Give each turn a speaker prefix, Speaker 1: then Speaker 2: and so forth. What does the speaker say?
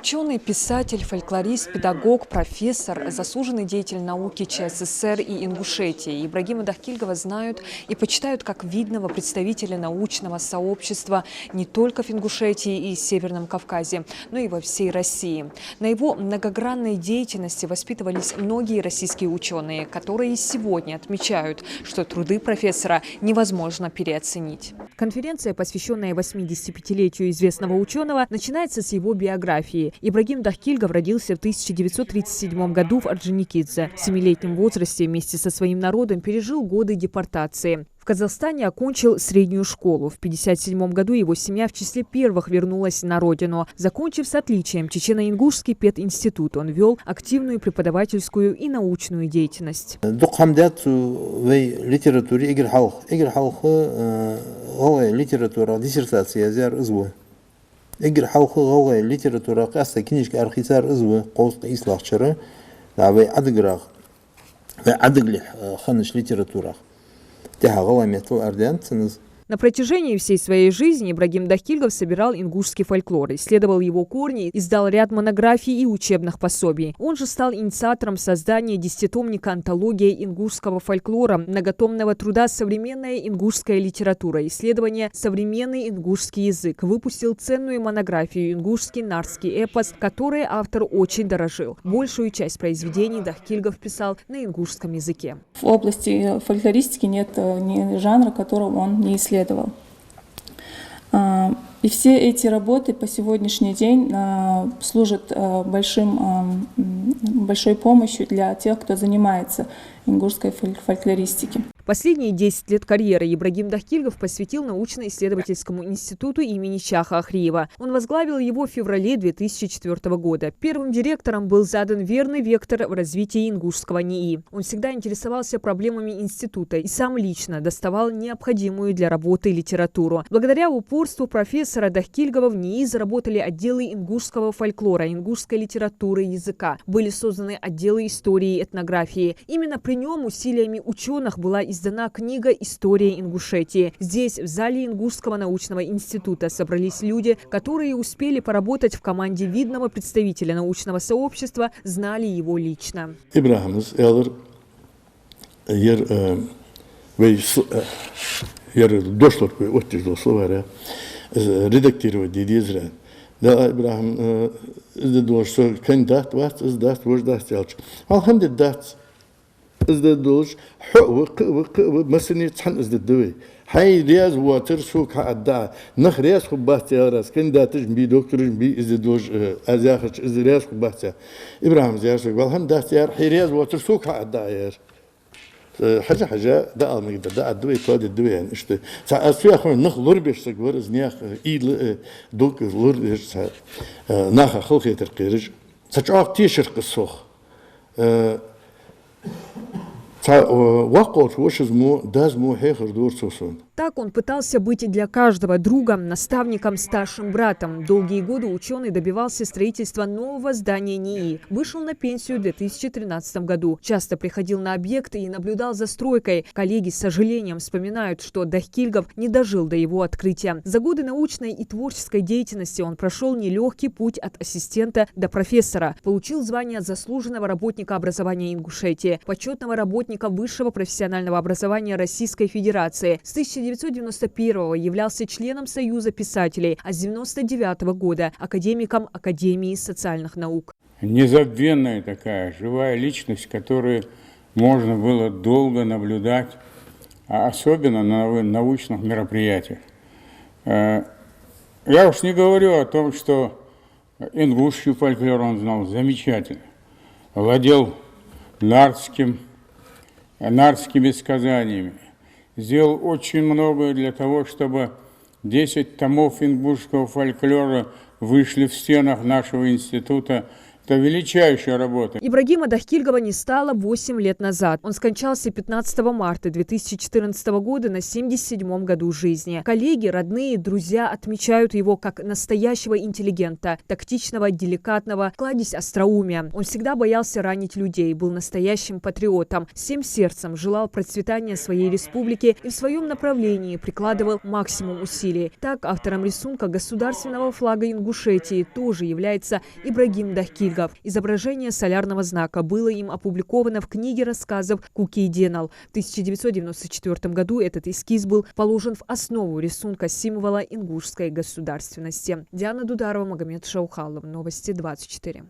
Speaker 1: Ученый, писатель, фольклорист, педагог, профессор, заслуженный деятель науки ЧССР и Ингушетии Ибрагима Дахкильгова знают и почитают как видного представителя научного сообщества не только в Ингушетии и Северном Кавказе, но и во всей России. На его многогранной деятельности воспитывались многие российские ученые, которые сегодня отмечают, что труды профессора невозможно переоценить. Конференция, посвященная 85-летию известного ученого, начинается с его биографии. Ибрагим Дахкильгов родился в 1937 году в Орджоникидзе. В 7-летнем возрасте вместе со своим народом пережил годы депортации. В Казахстане окончил среднюю школу. В 1957 году его семья в числе первых вернулась на родину. Закончив с отличием Чечено-Ингушский пединститут, он вел активную преподавательскую и научную деятельность.
Speaker 2: Литература, диссертация, Игорь Халхы ғауғай литература қасты кенешке архисар ұзвы қоусқа ислақчыры вай адыгырақ, вай адыглих ханыш литературах. Тяха ғаламетл ардиан цыныз.
Speaker 1: На протяжении всей своей жизни Ибрагим Дахкильгов собирал ингушский фольклор, исследовал его корни, издал ряд монографий и учебных пособий. Он же стал инициатором создания 10-томника «Антология ингушского фольклора», многотомного труда «Современная ингушская литература. Исследование современный ингушский язык». Выпустил ценную монографию «Ингушский нарский эпос», которой автор очень дорожил. Большую часть произведений Дахкильгов писал на ингушском языке.
Speaker 3: В области фольклористики нет ни жанра, которого он не исследовал. И все эти работы по сегодняшний день служат большой помощью для тех, кто занимается ингушской фольклористикой.
Speaker 1: Последние 10 лет карьеры Ибрагим Дахкильгов посвятил научно-исследовательскому институту имени Чаха Ахриева. Он возглавил его в феврале 2004 года. Первым директором был задан верный вектор в развитии ингушского НИИ. Он всегда интересовался проблемами института и сам лично доставал необходимую для работы литературу. Благодаря упорству профессора Дахкильгова в НИИ заработали отделы ингушского фольклора, ингушской литературы и языка. Были созданы отделы истории и этнографии. Именно при нем усилиями ученых была издана книга «История Ингушетии». Здесь, в зале Ингушского научного института, собрались люди, которые успели поработать в команде видного представителя научного сообщества, знали его лично.
Speaker 2: Редактировать дедизра. Да, Ибрахим, что кандидат вас издаст, вождаст ялч. Алхамдулилlah. ازدادوش مسني تحن ازدادوي هاي رياض واتر سوق عدا نخ رياض خبات يا راس كن داتج بي دكتور بي ازدادوش ازاخش از رياض خبات ابراهيم زياش والهم دات يا هاي رياض واتر سوق عدا يا حاجه دا مقدر دا الدوي كود الدوي يعني اشت ساعه اخو نخ لوربش سكور زنياخ اي دوك لور ناخ خلخي ترقيرج تشاق تيشرق السوخ
Speaker 1: Так он пытался быть для каждого другом, наставником, старшим братом. Долгие годы ученый добивался строительства нового здания НИИ. Вышел на пенсию в 2013 году. Часто приходил на объекты и наблюдал за стройкой. Коллеги с сожалением вспоминают, что Дахкильгов не дожил до его открытия. За годы научной и творческой деятельности он прошел нелегкий путь от ассистента до профессора. Получил звание заслуженного работника образования Ингушетии, почетного работника высшего профессионального образования Российской Федерации. С 1991-го являлся членом Союза писателей, а с 1999 года академиком Академии социальных наук.
Speaker 4: Незабвенная такая живая личность, которую можно было долго наблюдать, особенно на научных мероприятиях. Я уж не говорю о том, что ингушский фольклор он знал замечательно, владел нардскими сказаниями. Сделал очень многое для того, чтобы 10 томов ингушского фольклора вышли в стенах нашего института Это величайшая работа.
Speaker 1: Ибрагима Дахкильгова не стало 8 лет назад. Он скончался 15 марта 2014 года на 77-м году жизни. Коллеги, родные, друзья отмечают его как настоящего интеллигента, тактичного, деликатного, кладезь остроумия. Он всегда боялся ранить людей, был настоящим патриотом, всем сердцем желал процветания своей республики и в своем направлении прикладывал максимум усилий. Так, автором рисунка государственного флага Ингушетии тоже является Ибрагим Дахкильгов. Изображение солярного знака было им опубликовано в книге рассказов «Куки и Денал». В 1994 году этот эскиз был положен в основу рисунка символа ингушской государственности. Диана Дударова, Магомед Шаухалов. Новости 24.